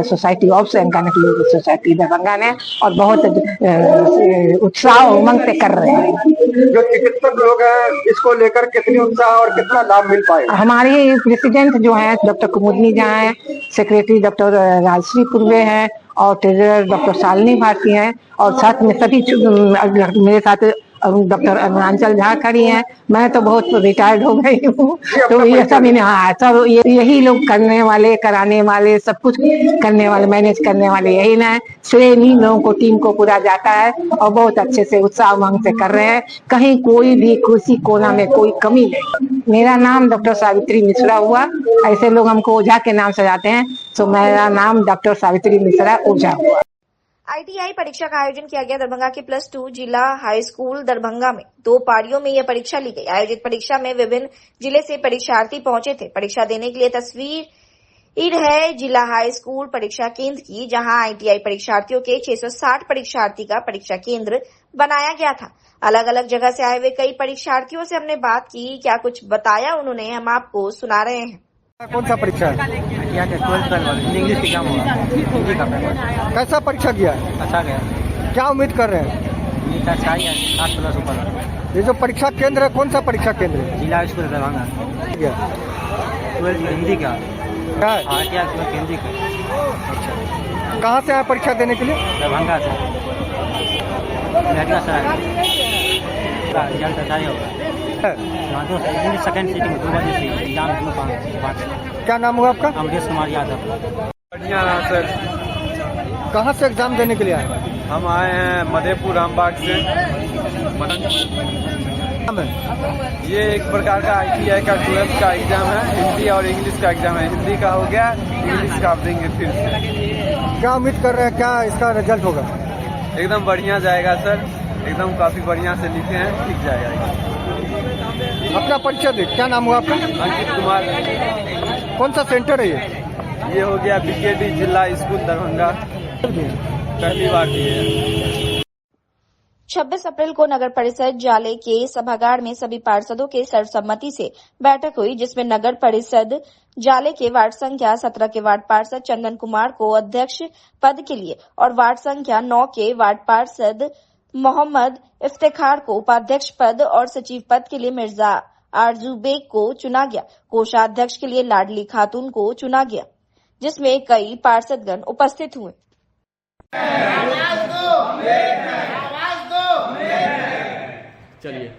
society of gynaecological society Darbhanga ने, और बहुत उत्साह उमंग से कर रहे हैं। जो चिकित्सक लोग हैं इसको लेकर कितनी उत्साह और कितना लाभ मिल पाएगा? हमारे प्रेसिडेंट जो है डॉक्टर कुमुदनी जहाँ है, सेक्रेटरी डॉक्टर राजश्री पूर्वे हैं, और ट्रेजरर डॉक्टर शालिनी भारती हैं, और साथ में सभी मेरे साथ डॉक्टर अरुणाचल झा खड़ी हैं। मैं तो बहुत रिटायर्ड हो गई हूँ, तो ये सब सब यही लोग करने वाले, कराने वाले, सब कुछ करने वाले, मैनेज करने वाले यही ना, श्रेय इन्हीं लोगों को, टीम को पूरा जाता है, और बहुत अच्छे से उत्साह उमंग से कर रहे हैं। कहीं कोई भी किसी कोना में कोई कमी नहीं। मेरा नाम डॉक्टर सावित्री मिश्रा हुआ, ऐसे लोग हमको ओझा के नाम से जाते हैं, तो मेरा नाम डॉक्टर सावित्री मिश्रा ओझा हुआ। ITI परीक्षा का आयोजन किया गया दरभंगा के +2 जिला हाई स्कूल दरभंगा में। 2 पारियों में यह परीक्षा ली गई। आयोजित परीक्षा में विभिन्न जिले से परीक्षार्थी पहुंचे थे। परीक्षा देने के लिए तस्वीर है जिला हाई स्कूल परीक्षा केंद्र की, जहां ITI परीक्षार्थियों के 660 परीक्षार्थी का परीक्षा केंद्र बनाया गया था। अलग अलग जगह से आए हुए कई परीक्षार्थियों से हमने बात की, क्या कुछ बताया उन्होंने, हम आपको सुना रहे हैं। कौन सा परीक्षा है? इंग्लिश एग्जाम होगा, हिंदी का पेपर। कैसा परीक्षा किया है? अच्छा गया। क्या उम्मीद कर रहे हैं? उम्मीद अच्छा ही है, 8+ ऊपर। ये जो परीक्षा केंद्र है कौन सा परीक्षा केंद्र है? जिला स्कूल दरभंगा। 12 हिंदी का क्या है? ITI हिंदी का। अच्छा, कहाँ से आए परीक्षा देने के लिए? दरभंगा से। रिजल्ट अच्छा ही होगा। इंग्लिश सेकंड सीटिंग 2 बजे से एग्जाम 2-5। क्या नाम हुआ आपका? अमरेश कुमार यादव। बढ़िया रहा सर। कहाँ से एग्जाम देने के लिए आए? हम आए हैं मधेपुर रामबाग से। ये एक प्रकार का ITI का 12th का एग्जाम है, हिंदी और इंग्लिश का एग्जाम है। हिंदी का हो गया, इंग्लिश का आप देंगे फिर से। क्या उम्मीद कर रहे हैं, क्या इसका रिजल्ट होगा? एकदम बढ़िया जाएगा सर, एकदम काफी बढ़िया से लिखे हैं, ठीक जाएगा। अपना परिचय दे, क्या नाम हुआ आपका? अंकित कुमार। कौन सा सेंटर है ये हो गया BKD जिला स्कूल दरभंगा, पहली बार दिए। 26 अप्रैल को नगर परिषद जाले के सभागार में सभी पार्षदों के सर्वसम्मति से बैठक हुई, जिसमें नगर परिषद जाले के वार्ड संख्या 17 के वार्ड पार्षद चंदन कुमार को अध्यक्ष पद के लिए और वार्ड संख्या 9 के वार्ड पार्षद मोहम्मद इफ्तिखार को उपाध्यक्ष पद और सचिव पद के लिए मिर्जा आरजू बेग को चुना गया। कोषाध्यक्ष के लिए लाडली खातून को चुना गया, जिसमें कई पार्षदगण उपस्थित हुए। चलिए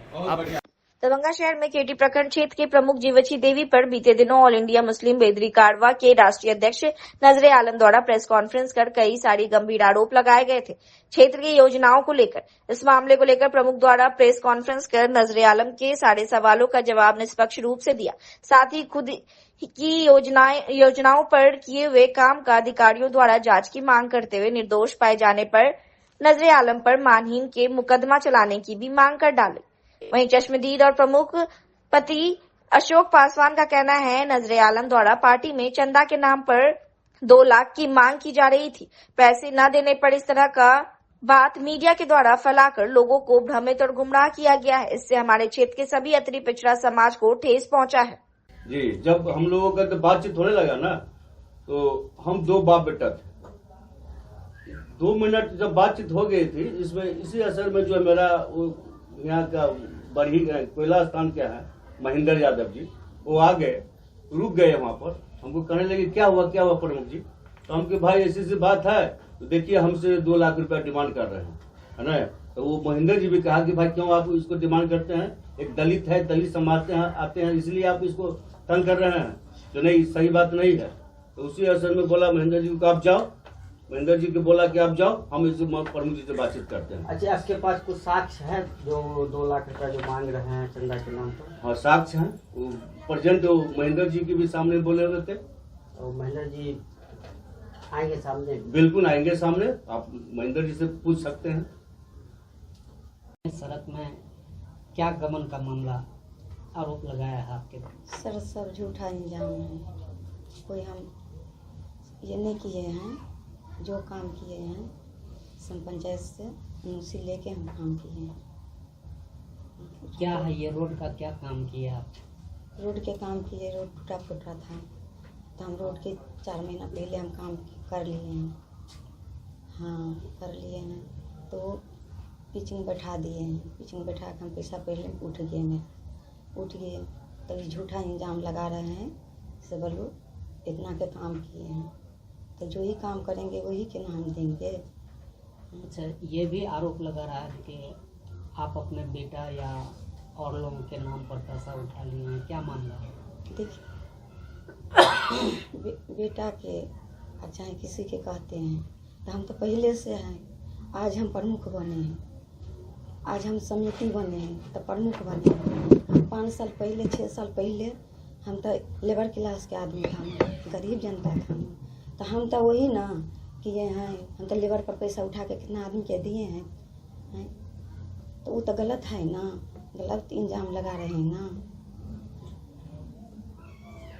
दरभंगा शहर में केटी प्रखंड क्षेत्र के प्रमुख जीवछी देवी पर बीते दिनों ऑल इंडिया मुस्लिम बेदरी कारवा के राष्ट्रीय अध्यक्ष नजरे आलम द्वारा प्रेस कॉन्फ्रेंस कर कई सारी गंभीर आरोप लगाए गए थे क्षेत्र की योजनाओं को लेकर। इस मामले को लेकर प्रमुख द्वारा प्रेस कॉन्फ्रेंस कर नजरे आलम के सारे सवालों का जवाब निष्पक्ष रूप से दिया। साथ ही खुद की योजनाओं पर किए हुए काम का अधिकारियों द्वारा जांच की मांग करते हुए निर्दोष पाए जाने पर नजरे आलम पर मानहीन के मुकदमा चलाने की भी मांग कर डाली। वहीं चश्मदीद और प्रमुख पति अशोक पासवान का कहना है नजरे आलम द्वारा पार्टी में चंदा के नाम पर 2 लाख की मांग की जा रही थी। पैसे न देने पर इस तरह का बात मीडिया के द्वारा फैलाकर लोगों को भ्रमित और गुमराह किया गया है। इससे हमारे क्षेत्र के सभी अति पिछड़ा समाज को ठेस पहुंचा है। जी, जब हम लोगों का तो बातचीत होने लगा ना, तो हम 2 बाप बेटा थे। 2 मिनट जब बातचीत हो गई थी, इसमें इसी असर में जो मेरा यहाँ का बड़ी कोयला स्थान क्या है महेंद्र यादव जी, वो आ गए, रुक गए वहाँ पर, हमको कहने लगे क्या हुआ प्रमुख जी। तो हम के भाई ऐसी बात है, तो देखिए हमसे 2 लाख रुपया डिमांड कर रहे हैं, है ना। तो वो महेंद्र जी भी कहा कि भाई क्यों आप इसको डिमांड करते हैं, एक दलित है, दलित समाज आते हैं, इसलिए आप इसको तंग कर रहे हैं, जो नहीं सही बात नहीं है। तो उसी असर में बोला महेंद्र जी को आप जाओ, महेंद्र जी को बोला कि आप जाओ, हम इस प्रमुख जी से बातचीत करते हैं। अच्छा, आपके पास कुछ साक्ष्य है जो 2 लाख रुपया जो मांग रहे हैं चंदा के नाम पर? हाँ, साक्ष्य है, प्रेजेंट महेंद्र जी के भी सामने बोले हुए थे। और महेंद्र जी आएंगे सामने? बिल्कुल आएंगे सामने, आप महेंद्र जी से पूछ सकते हैं। सड़क में क्या गमन का मामला आरोप लगाया है आपके? सर सब झूठा इल्जाम है। कोई हम ये नहीं किए हैं, जो काम किए हैं सम पंचायत से अनुमति लेके हम काम किए हैं। क्या है ये रोड का क्या काम किया आप? रोड के काम किए, रोड टूटा फूटा था तो हम रोड के 4 महीना पहले हम काम कर लिए हैं। हाँ, कर लिए हैं तो पिचिंग बैठा दिए हैं। पिचिंग बैठा के हम पैसा पहले उठ गए तभी झूठा इल्जाम लगा रहे हैं सब लोग इतना के काम किए हैं। तो जो ही काम करेंगे वही के नाम देंगे। अच्छा, ये भी आरोप लगा रहा है कि आप अपने बेटा या और लोगों के नाम पर पैसा उठा लिए हैं, क्या मामला है? देखिए बेटा के और चाहे किसी के कहते हैं तो हम तो पहले से हैं। आज हम प्रमुख बने हैं, आज हम समिति बने हैं तो प्रमुख बने हैं। हम 5 साल पहले 6 साल पहले हम तो लेबर क्लास के आदमी था, गरीब जनता था, तो हम तो वही ना किए हैं। हम तो लेबर पर पैसा उठा के कितना आदमी के दिए हैं, तो वो तो गलत है ना, गलत इल्जाम लगा रहे हैं ना।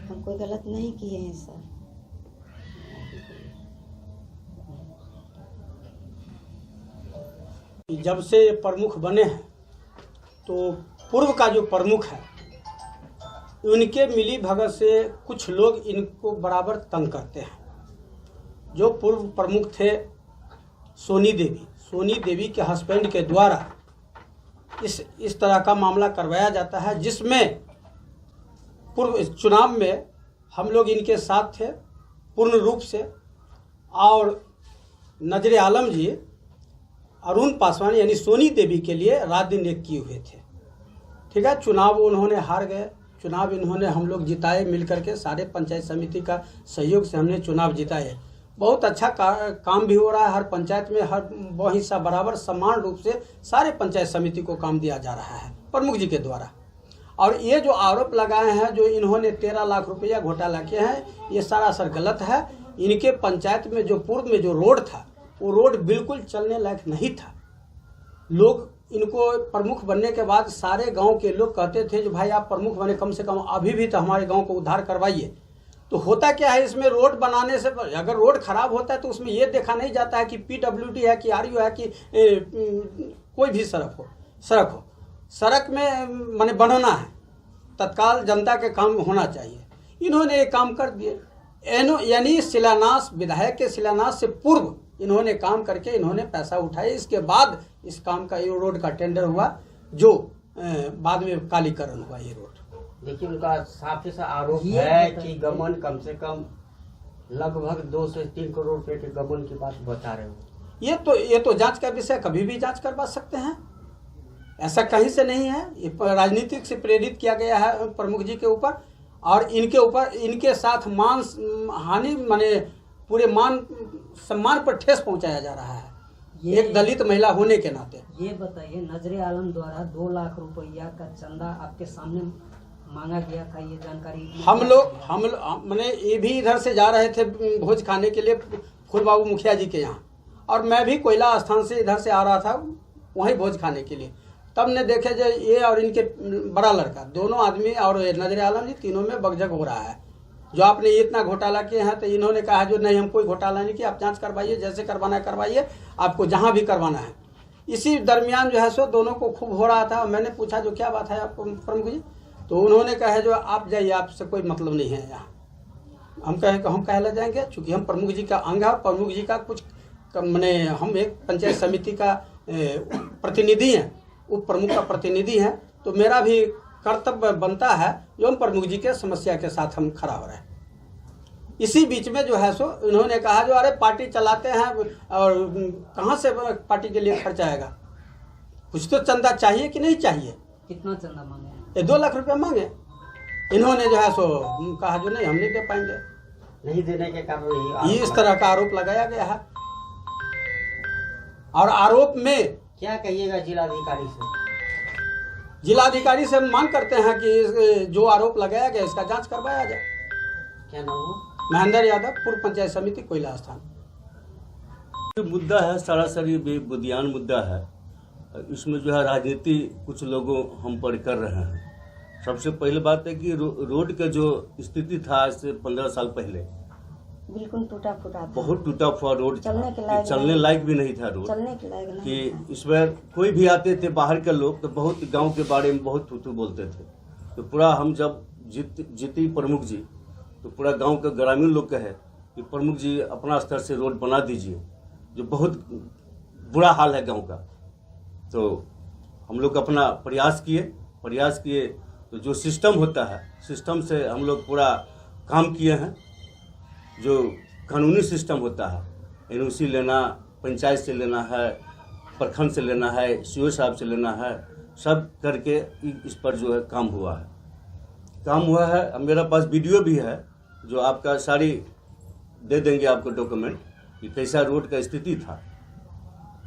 हम कोई गलत नहीं किए हैं सर। जब से प्रमुख बने हैं तो पूर्व का जो प्रमुख है उनके मिली भगत से कुछ लोग इनको बराबर तंग करते हैं। जो पूर्व प्रमुख थे सोनी देवी के हस्बैंड के द्वारा इस तरह का मामला करवाया जाता है, जिसमें पूर्व चुनाव में हम लोग इनके साथ थे पूर्ण रूप से। और नजरे आलम जी अरुण पासवान यानी सोनी देवी के लिए रात दिन एक किए हुए थे। ठीक है, चुनाव उन्होंने हार गए, चुनाव इन्होंने हम लोग जिताए मिलकर के, सारे पंचायत समिति का सहयोग से हमने चुनाव जिताए। बहुत अच्छा काम भी हो रहा है, हर पंचायत में हर वो हिस्सा बराबर समान रूप से सारे पंचायत समिति को काम दिया जा रहा है प्रमुख जी के द्वारा। और ये जो आरोप लगाए हैं, जो इन्होंने 13 लाख रुपया घोटाला किया है, ये सरासर गलत है। इनके पंचायत में जो पूर्व में जो रोड था वो रोड बिल्कुल चलने लायक नहीं था। लोग इनको प्रमुख बनने के बाद सारे गांव के लोग कहते थे जो भाई आप प्रमुख बने, कम से कम अभी भी तो हमारे गांव को उद्धार करवाइए। तो होता क्या है, इसमें रोड बनाने से अगर रोड खराब होता है तो उसमें ये देखा नहीं जाता है कि PWD है कि RU है कि कोई भी सड़क हो। सड़क में माने बनाना है, तत्काल जनता के काम होना चाहिए। इन्होंने ये काम कर दिए, यानी शिलान्यास, विधायक के शिलान्यास से पूर्व इन्होंने काम करके इन्होंने पैसा उठाए। इसके बाद इस काम का ये रोड का टेंडर हुआ, जो बाद में कालीकरण हुआ ये रोड। देखिए, उनका साफ ही सा आरोप है कि गबन कम से कम लगभग 2 से 3 करोड़ रुपए के गबन की बात बता रहे हो। ये तो जांच का विषय, कभी भी जांच करवा सकते हैं, ऐसा कहीं से नहीं है। ये राजनीतिक से प्रेरित किया गया है प्रमुख जी के ऊपर, और इनके साथ मान हानि माने पूरे मान सम्मान पर ठेस पहुंचाया जा रहा है एक दलित महिला होने के नाते। ये बताइए, नजरे आलम द्वारा 2 लाख रुपया का चंदा आपके सामने मांगा गया था, ये जानकारी हम लोग मैंने ये भी इधर से जा रहे थे भोज खाने के लिए फूल बाबू मुखिया जी के यहाँ, और मैं भी कोयला स्थान से इधर से आ रहा था वहीं भोज खाने के लिए। तब ने देखे जो ये और इनके बड़ा लड़का दोनों आदमी और नजर आलम जी तीनों में बगजग हो रहा है। जो आपने इतना घोटाला किए हैं, तो इन्होंने कहा जो नहीं हम कोई घोटाला नहीं किया, आप जांच करवाइए, जैसे करवाना है करवाइए, आपको जहां भी करवाना है। इसी दरमियान जो है सो दोनों को खूब हो रहा था। मैंने पूछा जो क्या बात है आपको प्रमुख जी, तो उन्होंने कहा जो आप जाइए, आपसे कोई मतलब नहीं है यहाँ। हम कहें कि हम कहला जाएंगे, चूंकि हम प्रमुख जी का अंग है और प्रमुख जी का कुछ मैंने हम एक पंचायत समिति का प्रतिनिधि हैं, उप प्रमुख का प्रतिनिधि हैं, तो मेरा भी कर्तव्य बनता है जो हम प्रमुख जी के समस्या के साथ हम खड़ा हो रहे हैं। इसी बीच में जो है सो इन्होंने कहा जो अरे पार्टी चलाते हैं और कहाँ से पार्टी के लिए खर्च आएगा, कुछ तो चंदा चाहिए कि नहीं चाहिए। कितना चंदा मांगे? ये 2 लाख रुपया मांगे। इन्होंने जो है सो कहा जो नहीं हम नहीं दे पाएंगे, नहीं देने के कारण इस तरह का आरोप लगाया गया है। और आरोप में क्या कहिएगा जिलाधिकारी से? जिलाधिकारी से हम मांग करते हैं कि जो आरोप लगाया गया इसका जांच करवाया जाए। क्या नाम हो? महेंद्र यादव, पूर्व पंचायत समिति कोयला स्थान। मुद्दा है सरासर ये बुद्धियान मुद्दा है। इसमें जो है राजनीति कुछ लोगों हम पर कर रहे हैं। सबसे पहले बात है कि रोड का जो स्थिति था आज से 15 साल पहले बिल्कुल टूटा फूटा था, बहुत टूटा फुटा रोड, चलने लायक भी नहीं था रोड, चलने के लायक नहीं कि इसमें कोई भी आते थे बाहर के लोग तो बहुत गांव के बारे में बहुत थू बोलते थे। तो पूरा हम जब जीती प्रमुख जी तो पूरा गांव के ग्रामीण लोग कहे कि प्रमुख जी अपना स्तर से रोड बना दीजिए, जो बहुत बुरा हाल है गांव का। तो हम लोग अपना प्रयास किए तो जो सिस्टम होता है सिस्टम से हम लोग पूरा काम किए हैं। जो कानूनी सिस्टम होता है, एनओसी लेना, पंचायत से लेना है, प्रखंड से लेना है, सीओ साहब से लेना है, सब करके इस पर जो है काम हुआ है। अब मेरा पास वीडियो भी है जो आपका सारी दे देंगे आपको डॉक्यूमेंट कि कैसा रोड का स्थिति था।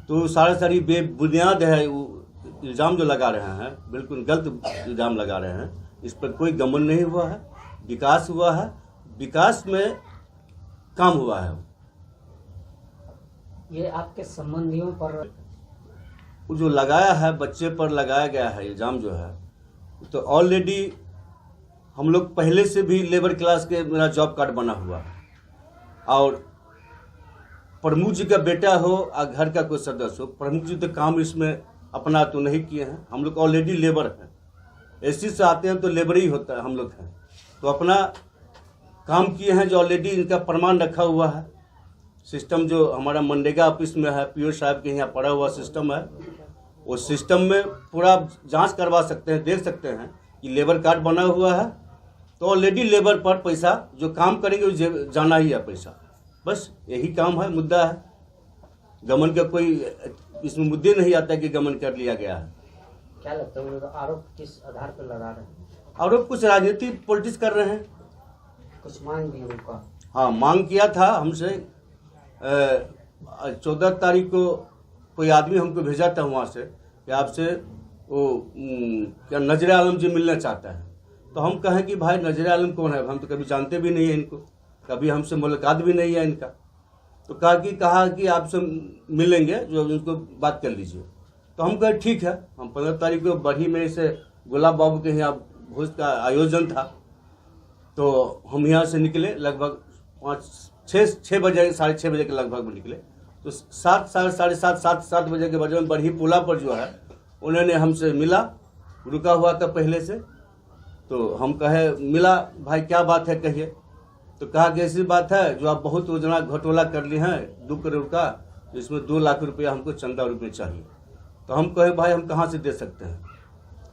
तो सारी बेबुनियाद है इल्ज़ाम जो लगा रहे हैं, बिल्कुल गलत इल्ज़ाम लगा रहे हैं। इस पर कोई गमन नहीं हुआ है, विकास हुआ है, विकास में काम हुआ है। ये आपके संबंधियों पर जो लगाया है, बच्चे पर लगाया गया है इल्ज़ाम जो है, तो ऑलरेडी हम लोग पहले से भी लेबर क्लास के मेरा जॉब कार्ड बना हुआ है। और प्रमुख जी का बेटा हो या घर का कोई सदस्य हो, प्रमुख जी तो काम इसमें अपना तो नहीं किए हैं। हम लोग ऑलरेडी लेबर हैं, एससी से आते हैं तो लेबर ही होता है, हम लोग हैं तो अपना काम किए हैं, जो ऑलरेडी इनका प्रमाण रखा हुआ है। सिस्टम जो हमारा मनरेगा ऑफिस में है, पीओ साहब के यहाँ पड़ा हुआ सिस्टम है, वो सिस्टम में पूरा जांच करवा सकते हैं, देख सकते हैं कि लेबर कार्ड बना हुआ है। तो ऑलरेडी लेबर पर पैसा जो काम करेंगे जाना ही है पैसा, बस यही काम है, मुद्दा है। गमन का कोई इसमें मुद्दे नहीं आता कि गमन कर लिया गया है। क्या लगता है तो आरोप किस आधार पर लगा रहे हैं? आरोप कुछ राजनीति पॉलिटिक्स कर रहे हैं। कुछ मांग भी उनका? हाँ, मांग किया था हमसे 14 तारीख को कोई आदमी हमको भेजा था वहाँ से कि आपसे वो क्या नजर आलम जी मिलना चाहता है। तो हम कहें कि भाई नजर आलम कौन है, हम तो कभी जानते भी नहीं है इनको, कभी हमसे मुलाकात भी नहीं है इनका। तो कहा कि आपसे मिलेंगे, जो उनको बात कर लीजिए। तो हम कहे ठीक है। हम 15 तारीख को बढ़ी में से गुलाब बाबू के यहाँ भोज का आयोजन था, तो हम यहाँ से निकले लगभग 6 बजे, 6:30 बजे के लगभग में निकले। तो 7, साढ़े 7 बजे के बजे में बढ़ी पुला पर जो है उन्होंने हमसे मिला, रुका हुआ था पहले से। तो हम कहे मिला, भाई क्या बात है कहिए। तो कहा कि ऐसी बात है जो आप बहुत योजना घोटाला कर लिए हैं 2 करोड़ का, इसमें 2 लाख रुपया हमको चंदा रुपये चाहिए। तो हम कहे भाई हम कहाँ से दे सकते हैं,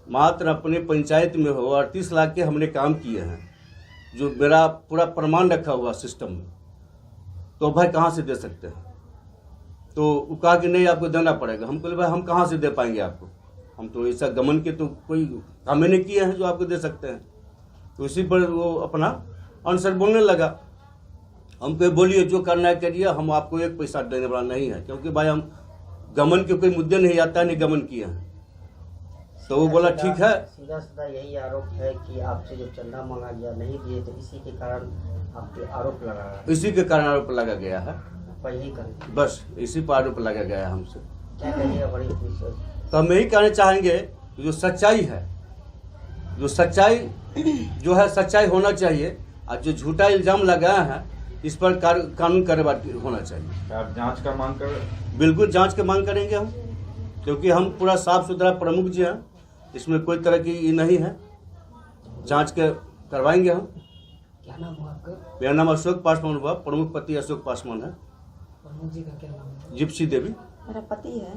मात्र अपने पंचायत में हो 38 लाख के हमने काम किए हैं, जो मेरा पूरा प्रमाण रखा हुआ सिस्टम में, तो भाई कहाँ से दे सकते हैं। तो वो कहा कि नहीं आपको देना पड़ेगा। हम बोले भाई हम कहाँ से दे पाएंगे आपको, हम तो ऐसा गमन के तो कोई काम नहीं किए हैं जो आपको दे सकते हैं। तो इसी पर वो अपना आंसर बोलने लगा। हम कहे बोलिए जो करना है करिए, हम आपको 1 पैसा देने वाला नहीं है, क्योंकि भाई हम गमन के कोई मुद्दे नहीं आता, नहीं गमन किए हैं। तो वो बोला ठीक है। सीधा यही आरोप है कि आपसे जो चंदा मांगा गया नहीं दिए, तो इसी के कारण आपके आरोप लगा रहा है। इसी के कारण आरोप लगा गया है। यही करें। बस इसी पर आरोप लगाया गया है हमसे। क्या कहिएगा बड़ी पुलिस से? तो हम यही कहना चाहेंगे कि जो सच्चाई है, जो सच्चाई जो है सच्चाई होना चाहिए, और जो झूठा इल्जाम लगाया है इस पर कानून कार्रवाई होना चाहिए। आप जांच का मांग कर? बिल्कुल जांच की मांग करेंगे हम, क्योंकि हम पूरा साफ सुथरा प्रमुख जी हैं, इसमें कोई तरह की ये नहीं है। जांच के करवाएंगे हम। क्या नाम हुआ आपका? मेरा नाम अशोक पासवान हुआ, प्रमुख पति अशोक पासवान है। प्रमुख जी का क्या नाम है? जिप्सी देवी। मेरा पति है।